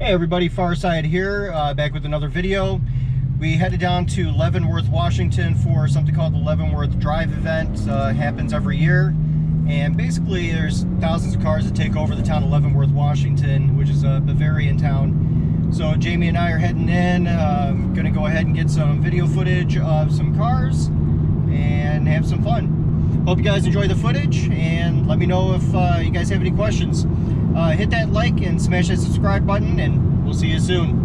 Hey everybody, Farside here, back with another video. We headed down to Leavenworth, Washington for something called the Leavenworth Drive event. Happens every year, and basically there's thousands of cars that take over the town of Leavenworth, Washington, which is a Bavarian town. So Jamie and I are heading in, gonna go ahead and get some video footage of some cars and have some fun. Hope you guys enjoy the footage, and let me know if you guys have any questions. Hit that like and smash that subscribe button, and we'll see you soon.